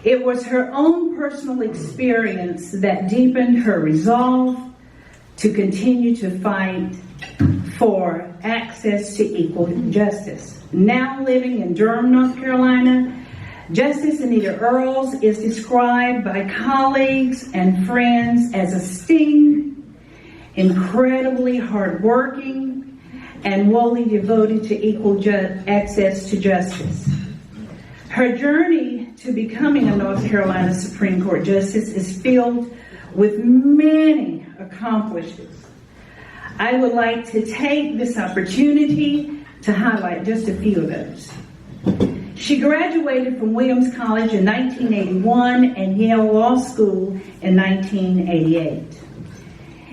It was her own personal experience that deepened her resolve to continue to fight for access to equal justice. Now living in Durham, North Carolina, Justice Anita Earls is described by colleagues and friends as a sting, incredibly hardworking, and wholly devoted to equal access to justice. Her journey to becoming a North Carolina Supreme Court Justice is filled with many accomplishments. I would like to take this opportunity to highlight just a few of those. She graduated from Williams College in 1981 and Yale Law School in 1988.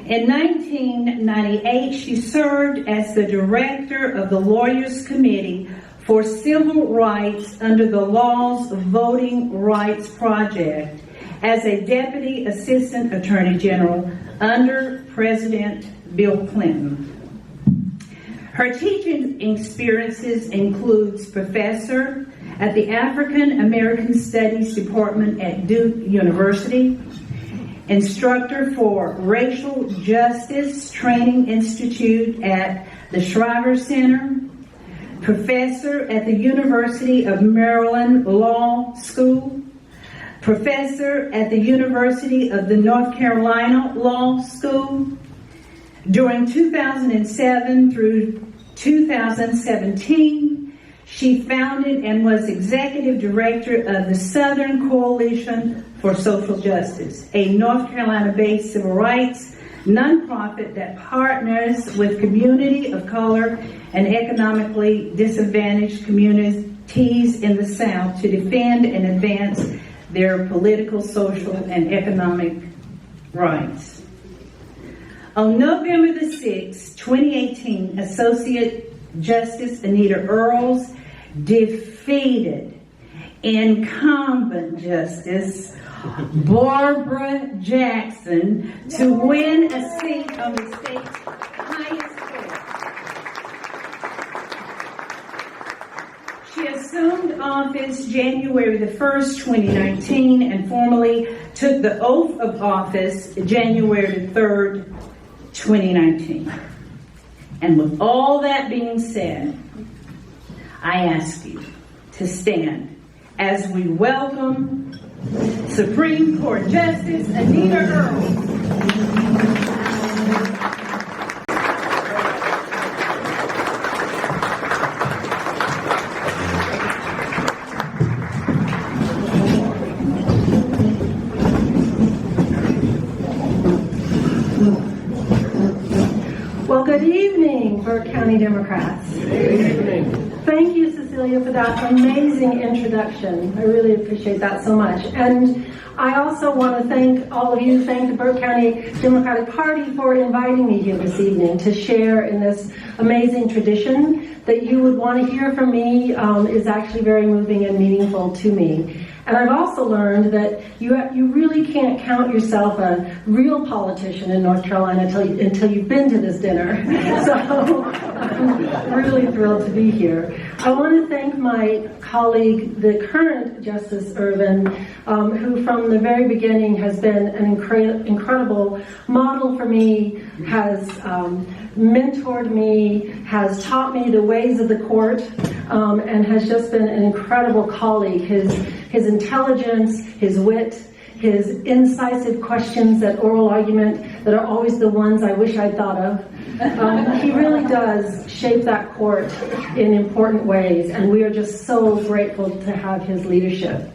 In 1998, she served as the director of the Lawyers Committee for Civil Rights under the Law's Voting Rights Project as a Deputy Assistant Attorney General under President Bill Clinton. Her teaching experiences includes professor at the African American Studies Department at Duke University, instructor for Racial Justice Training Institute at the Shriver Center, professor at the University of Maryland Law School, professor at the University of the North Carolina Law School. During 2007 through 2017, she founded and was executive director of the Southern Coalition for Social Justice, a North Carolina-based civil rights nonprofit that partners with community of color and economically disadvantaged communities in the South to defend and advance their political, social, and economic rights. On November the 6th, 2018, Associate Justice Anita Earls defeated incumbent Justice Barbara Jackson to win a seat on the state's highest court. She assumed office January the 1st, 2019, and formally took the oath of office January the 3rd, 2019. And with all that being said, I ask you to stand as we welcome Supreme Court Justice Anita Earls. Well, good evening, Burke County Democrats. Good evening. Thank you, Cecelia, for that amazing introduction. I really appreciate that so much. And I also want to thank all of you, thank the Burke County Democratic Party for inviting me here this evening to share in this amazing tradition that you would want to hear from me is actually very moving and meaningful to me. And I've also learned that you really can't count yourself a real politician in North Carolina until you've been to this dinner. So I'm really thrilled to be here. I want to thank my colleague, the current Justice Ervin, who from the very beginning has been an incredible model for me, has mentored me, has taught me the ways of the court, and has just been an incredible colleague. His intelligence, his wit, his incisive questions at oral argument that are always the ones I wish I'd thought of. He really does shape that court in important ways, and we are just so grateful to have his leadership.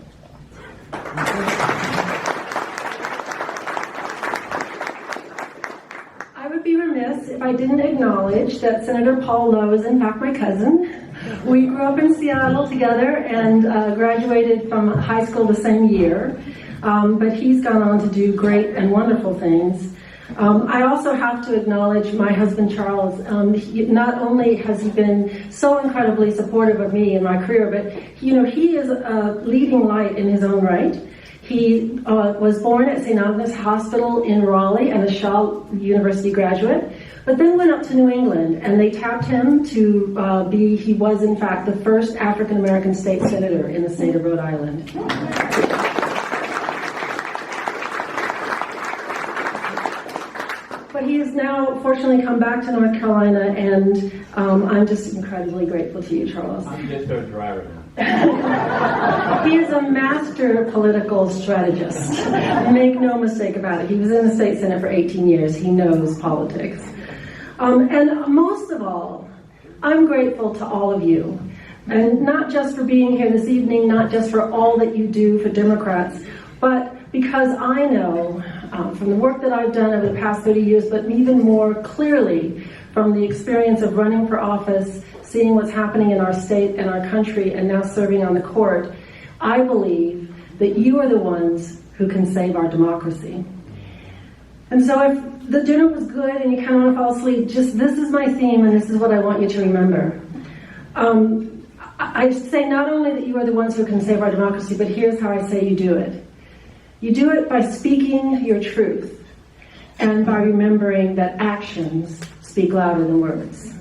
I would be remiss if I didn't acknowledge that Senator Paul Lowe is in fact my cousin. We grew up in Seattle together and graduated from high school the same year, but he's gone on to do great and wonderful things. I also have to acknowledge my husband Charles. Not only has he been so incredibly supportive of me in my career, but he is a leading light in his own right. He was born at St. Agnes Hospital in Raleigh and a Shaw University graduate, but then went up to New England and they tapped him to he was in fact the first African American state senator in the state of Rhode Island. now fortunately come back to North Carolina, and I'm just incredibly grateful to you, Charles. I'm just a driver now. He is a master political strategist. Make no mistake about it. He was in the state senate for 18 years. He knows politics. And most of all, I'm grateful to all of you. And not just for being here this evening, not just for all that you do for Democrats, but because I know from the work that I've done over the past 30 years, but even more clearly from the experience of running for office, seeing what's happening in our state and our country, and now serving on the court, I believe that you are the ones who can save our democracy. And so if the dinner was good and you kind of want to fall asleep, just this is my theme and this is what I want you to remember. I say not only that you are the ones who can save our democracy, but here's how I say you do it. You do it by speaking your truth and by remembering that actions speak louder than words.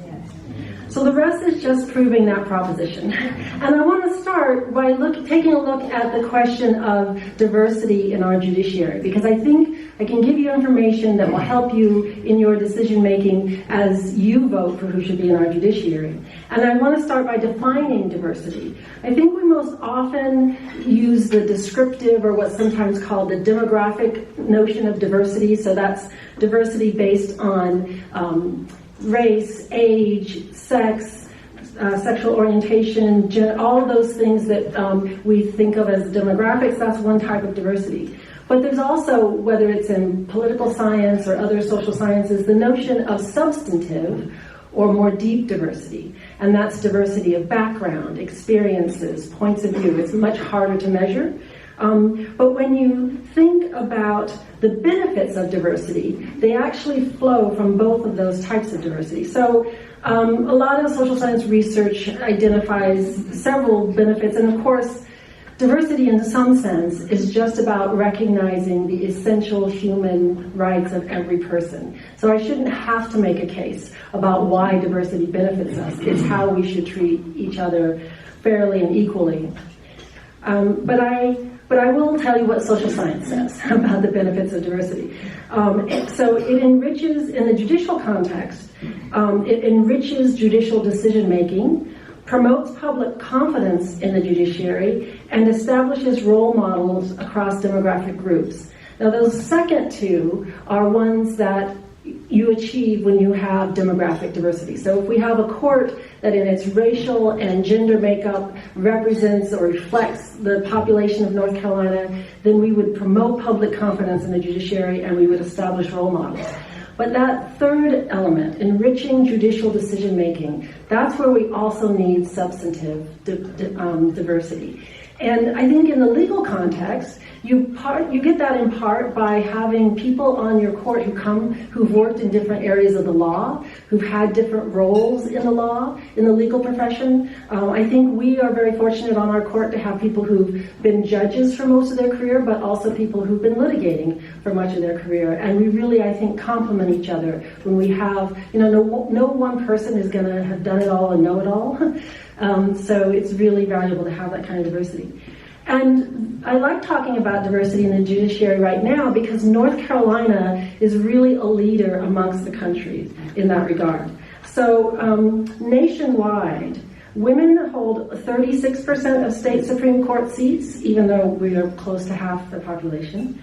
So the rest is just proving that proposition. And I want to start by taking a look at the question of diversity in our judiciary, because I think I can give you information that will help you in your decision making as you vote for who should be in our judiciary. And I want to start by defining diversity. I think we most often use the descriptive, or what's sometimes called the demographic notion of diversity. So that's diversity based on race, age, sex, sexual orientation, all of those things that we think of as demographics. That's one type of diversity. But there's also, whether it's in political science or other social sciences, the notion of substantive or more deep diversity. And that's diversity of background, experiences, points of view. It's much harder to measure. But when you think about the benefits of diversity, they actually flow from both of those types of diversity. So a lot of social science research identifies several benefits, and of course, diversity in some sense is just about recognizing the essential human rights of every person. So I shouldn't have to make a case about why diversity benefits us. It's how we should treat each other fairly and equally. But I will tell you what social science says about the benefits of diversity. So it enriches, in the judicial context, it enriches judicial decision making, promotes public confidence in the judiciary, and establishes role models across demographic groups. Now those second two are ones that you achieve when you have demographic diversity. So if we have a court that in its racial and gender makeup represents or reflects the population of North Carolina, then we would promote public confidence in the judiciary and we would establish role models. But that third element, enriching judicial decision making, that's where we also need substantive diversity. And I think in the legal context, you get that in part by having people on your court who've worked in different areas of the law, who've had different roles in the law, in the legal profession. I think we are very fortunate on our court to have people who've been judges for most of their career, but also people who've been litigating for much of their career. And we really, I think, complement each other when we have, no one person is going to have done it all and know it all. So it's really valuable to have that kind of diversity. And I like talking about diversity in the judiciary right now because North Carolina is really a leader amongst the country in that regard. So nationwide, women hold 36% of state Supreme Court seats, even though we are close to half the population.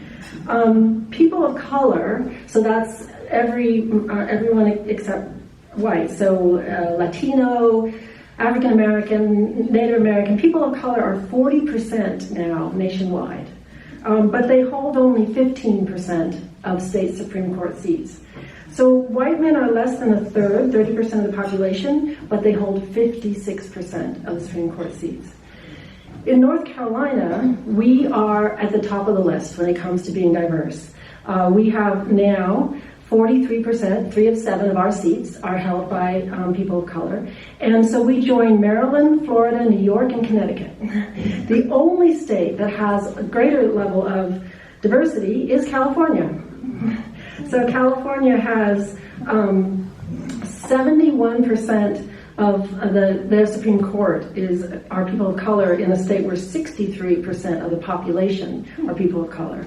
People of color, so that's everyone except white, so Latino, African American, Native American, people of color are 40% now nationwide, but they hold only 15% of state Supreme Court seats. So white men are less than a third, 30% of the population, but they hold 56% of the Supreme Court seats. In North Carolina, we are at the top of the list when it comes to being diverse. We have now 43%, 3 of 7 of our seats are held by people of color. And so we join Maryland, Florida, New York, and Connecticut. The only state that has a greater level of diversity is California. So California has 71% of their Supreme Court are people of color in a state where 63% of the population are people of color.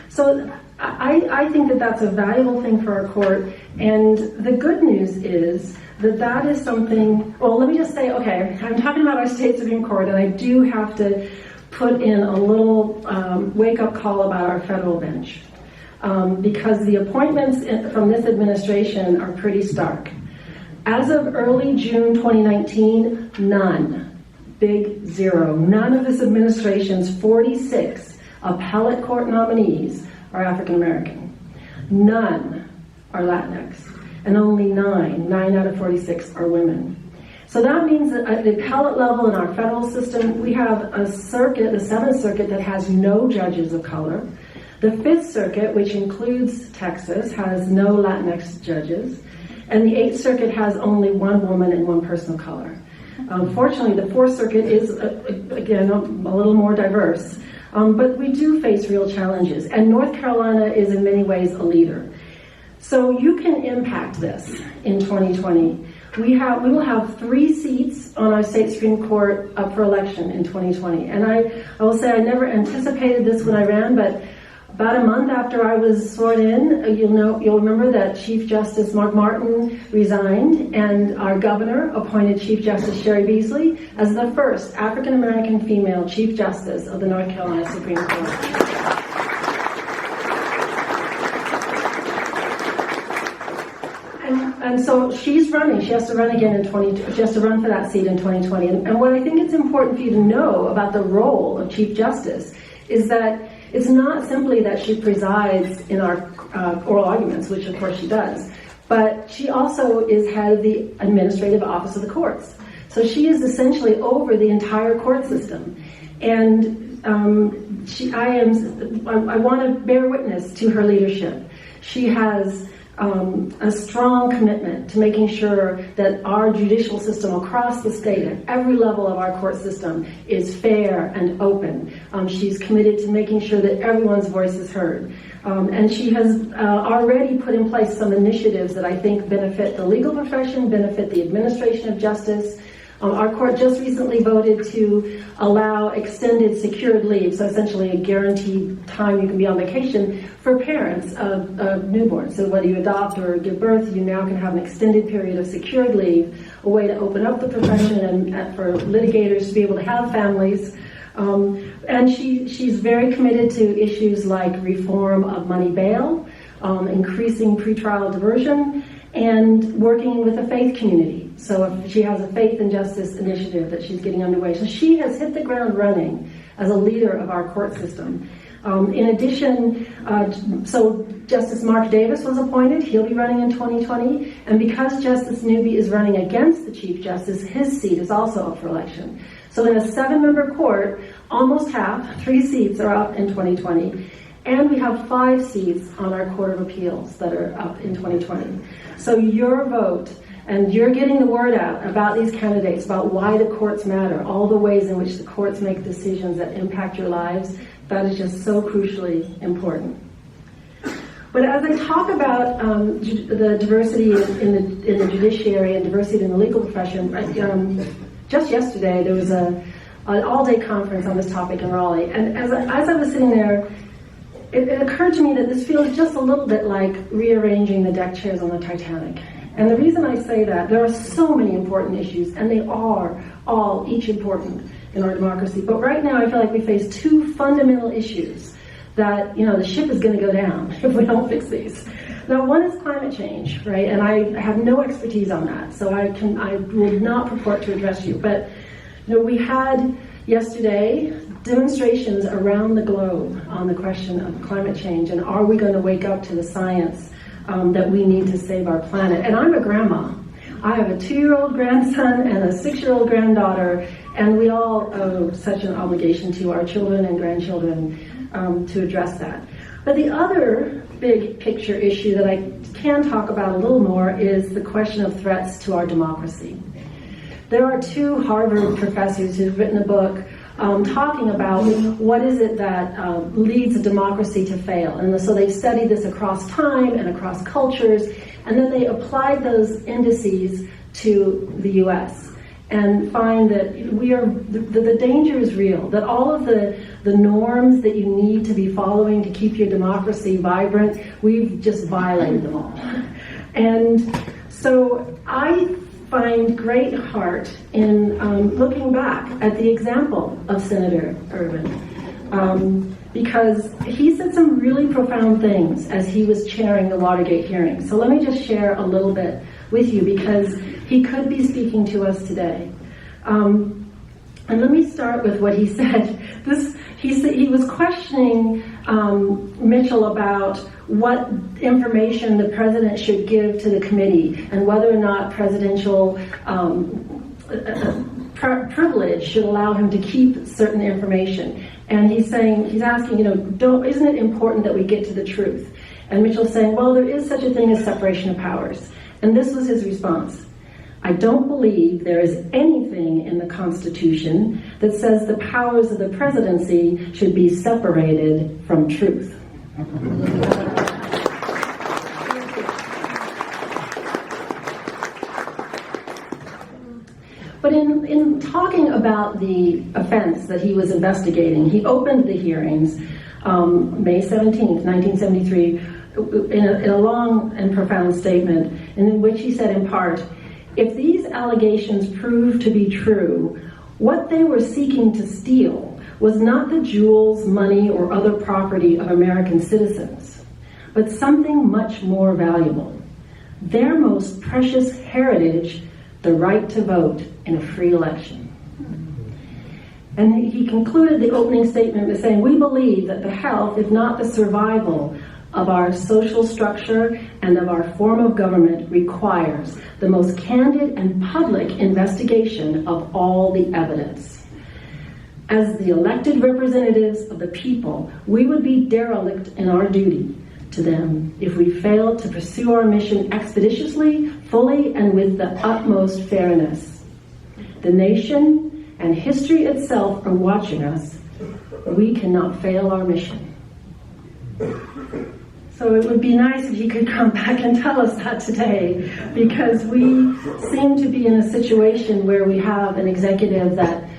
So I think that that's a valuable thing for our court, and the good news is that that is something, well, let me just say, okay, I'm talking about our state Supreme Court, and I do have to put in a little wake-up call about our federal bench, because the appointments from this administration are pretty stark. As of early June 2019, none, big zero, none of this administration's 46 appellate court nominees are African American. None are Latinx, and only 9 out of 46 are women. So that means that at the appellate level in our federal system, we have a circuit, the 7th Circuit, that has no judges of color. The 5th Circuit, which includes Texas, has no Latinx judges. And the 8th Circuit has only 1 woman and 1 person of color. Fortunately, the 4th Circuit is, again, a little more diverse. But we do face real challenges. And North Carolina is in many ways a leader. So you can impact this in 2020. We will have 3 seats on our state Supreme Court up for election in 2020. And I will say I never anticipated this when I ran, but about a month after I was sworn in, you'll remember that Chief Justice Mark Martin resigned, and our governor appointed Chief Justice Sherry Beasley as the first African American female Chief Justice of the North Carolina Supreme Court. And so she's running. She has to run again she has to run for that seat in 2020. And what I think it's important for you to know about the role of Chief Justice is that it's not simply that she presides in our oral arguments, which of course she does, but she also is head of the administrative office of the courts. So she is essentially over the entire court system. And I want to bear witness to her leadership. She has a strong commitment to making sure that our judicial system across the state at every level of our court system is fair and open. She's committed to making sure that everyone's voice is heard. And she has already put in place some initiatives that I think benefit the legal profession, benefit the administration of justice. Our court just recently voted to allow extended secured leave, so essentially a guaranteed time you can be on vacation for parents of newborns. So whether you adopt or give birth, you now can have an extended period of secured leave, a way to open up the profession and for litigators to be able to have families. And she's very committed to issues like reform of money bail, increasing pretrial diversion, and working with the faith community. So she has a faith and justice initiative that she's getting underway. So she has hit the ground running as a leader of our court system. In addition, so Justice Mark Davis was appointed. He'll be running in 2020. And because Justice Newby is running against the Chief Justice, his seat is also up for election. So in a 7-member court, almost half, 3 seats are up in 2020. And we have 5 seats on our Court of Appeals that are up in 2020. So your vote, and you're getting the word out about these candidates, about why the courts matter, all the ways in which the courts make decisions that impact your lives, that is just so crucially important. But as I talk about the diversity in the judiciary and diversity in the legal profession, just yesterday there was an all-day conference on this topic in Raleigh. And as I was sitting there, it occurred to me that this feels just a little bit like rearranging the deck chairs on the Titanic. And the reason I say that, there are so many important issues, and they are all each important in our democracy. But right now I feel like we face 2 fundamental issues that, the ship is going to go down if we don't fix these. Now, one is climate change, right? And I have no expertise on that, so I will not purport to address you. But, we had yesterday demonstrations around the globe on the question of climate change, and are we going to wake up to the science that we need to save our planet? And I'm a grandma. I have a 2-year-old grandson and a 6-year-old granddaughter, and we all owe such an obligation to our children and grandchildren to address that. But the other big picture issue that I can talk about a little more is the question of threats to our democracy. There are 2 Harvard professors who've written a book talking about what is it that leads a democracy to fail. And so they've studied this across time and across cultures, and then they applied those indices to the U.S. and find that the danger is real, that all of the norms that you need to be following to keep your democracy vibrant, we've just violated them all. And so I find great heart in looking back at the example of Senator Ervin, because he said some really profound things as he was chairing the Watergate hearings. So let me just share a little bit with you, because he could be speaking to us today. And let me start with what he said. He was questioning Mitchell about what information the president should give to the committee and whether or not presidential privilege should allow him to keep certain information. And he's asking, isn't it important that we get to the truth? And Mitchell's saying, well, there is such a thing as separation of powers. And this was his response. I don't believe there is anything in the Constitution that says the powers of the presidency should be separated from truth. But in talking about the offense that he was investigating, he opened the hearings May 17th, 1973, in a long and profound statement, in which he said in part, if these allegations prove to be true, what they were seeking to steal was not the jewels, money, or other property of American citizens, but something much more valuable, their most precious heritage, the right to vote in a free election. And he concluded the opening statement by saying, we believe that the health, if not the survival, of our social structure and of our form of government requires the most candid and public investigation of all the evidence. As the elected representatives of the people, we would be derelict in our duty to them if we failed to pursue our mission expeditiously, fully, and with the utmost fairness. The nation and history itself are watching us. We cannot fail our mission. So it would be nice if he could come back and tell us that today, because we seem to be in a situation where we have an executive that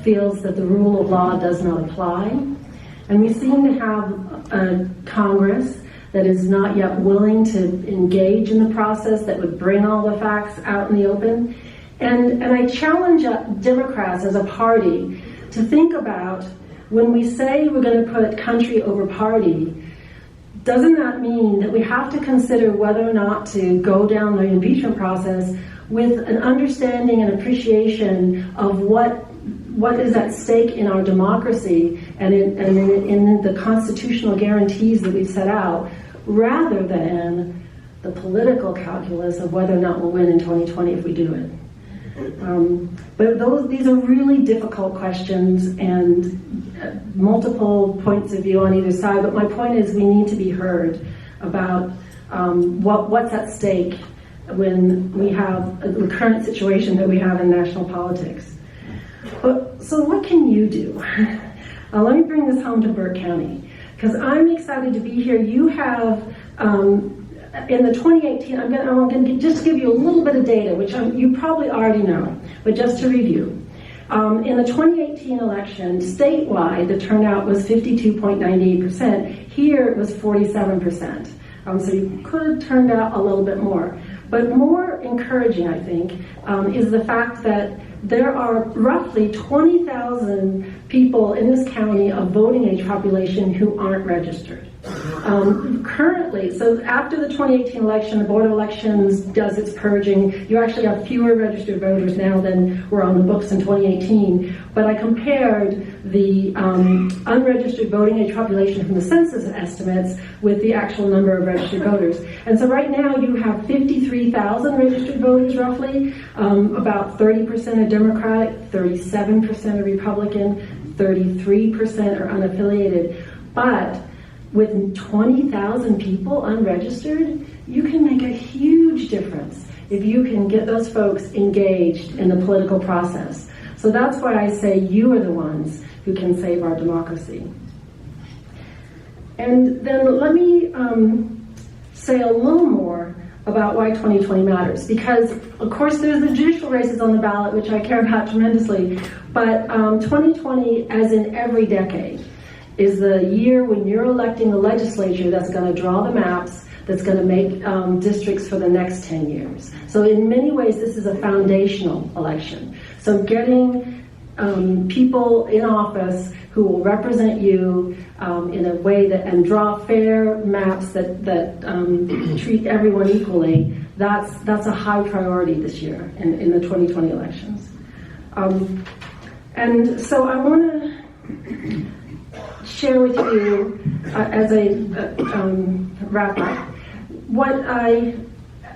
feels that the rule of law does not apply, and we seem to have a Congress that is not yet willing to engage in the process that would bring all the facts out in the open. And I challenge Democrats as a party to think about, when we say we're going to put country over party, doesn't that mean that we have to consider whether or not to go down the impeachment process with an understanding and appreciation of what is at stake in our democracy and in the constitutional guarantees that we've set out, rather than the political calculus of whether or not we'll win in 2020 if we do it. But these are really difficult questions and multiple points of view on either side. But my point is, we need to be heard about what's at stake when we have the current situation that we have in national politics. So what can you do? Let me bring this home to Burke County, because I'm excited to be here. You have in the 2018, I'm going to just give you a little bit of data, which you probably already know, but just to review. In the 2018 election, statewide, the turnout was 52.98%. Here, it was 47%. So you could have turned out a little bit more. But more encouraging, I think, is the fact that there are roughly 20,000 people in this county of voting age population who aren't registered. Currently, so after the 2018 election, the Board of Elections does its purging. You actually have fewer registered voters now than were on the books in 2018. But I compared the unregistered voting age population from the census estimates with the actual number of registered voters. And so right now you have 53,000 registered voters roughly. About 30% are Democratic, 37% are Republican, 33% are unaffiliated. But with 20,000 people unregistered, you can make a huge difference if you can get those folks engaged in the political process. So that's why I say you are the ones who can save our democracy. And then let me say a little more about why 2020 matters. Because, of course, there's the judicial races on the ballot, which I care about tremendously, but 2020, as in every decade, is the year when you're electing the legislature that's going to draw the maps, that's going to make districts for the next 10 years. So in many ways, this is a foundational election. So getting people in office who will represent you in a way that, and draw fair maps that treat everyone equally, that's a high priority this year in the 2020 elections. And so I want to share with you, as a wrap up,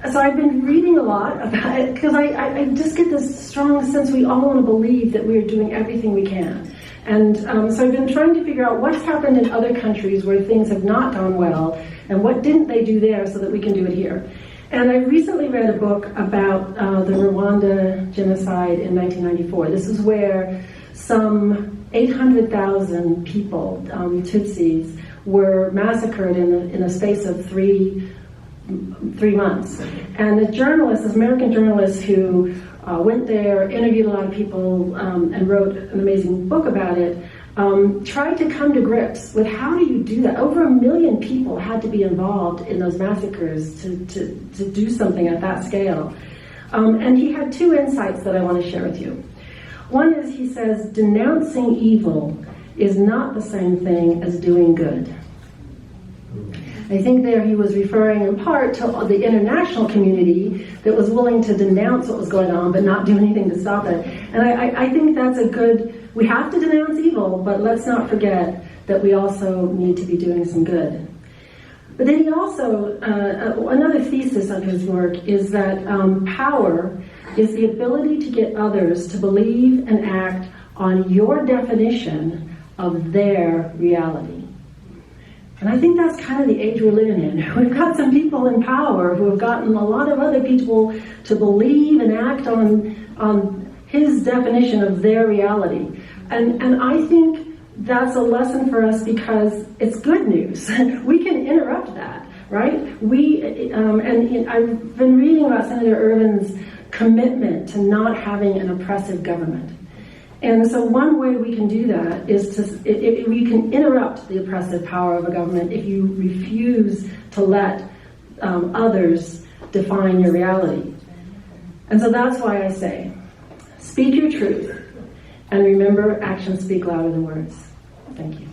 so I've been reading a lot about it, because I just get this strong sense we all want to believe that we're doing everything we can. And so I've been trying to figure out what's happened in other countries where things have not gone well, and what didn't they do there so that we can do it here. And I recently read a book about the Rwanda genocide in 1994. This is where some 800,000 people, Tutsis, were massacred in a space of three months. And the journalist, this American journalist who went there, interviewed a lot of people, and wrote an amazing book about it, tried to come to grips with how do you do that? Over 1 million people had to be involved in those massacres to do something at that scale. And he had two insights that I want to share with you. One is, he says, denouncing evil is not the same thing as doing good. I think there he was referring in part to the international community that was willing to denounce what was going on but not do anything to stop it. And I think that's a good, we have to denounce evil, but let's not forget that we also need to be doing some good. But then he also, another thesis of his work is that power is the ability to get others to believe and act on your definition of their reality. And I think that's kind of the age we're living in. We've got some people in power who have gotten a lot of other people to believe and act on his definition of their reality. And I think that's a lesson for us, because it's good news. We can interrupt that, right? And I've been reading about Senator Ervin's commitment to not having an oppressive government. And so one way we can do that is we can interrupt the oppressive power of a government if you refuse to let others define your reality. And so that's why I say, speak your truth, and remember, actions speak louder than words. Thank you.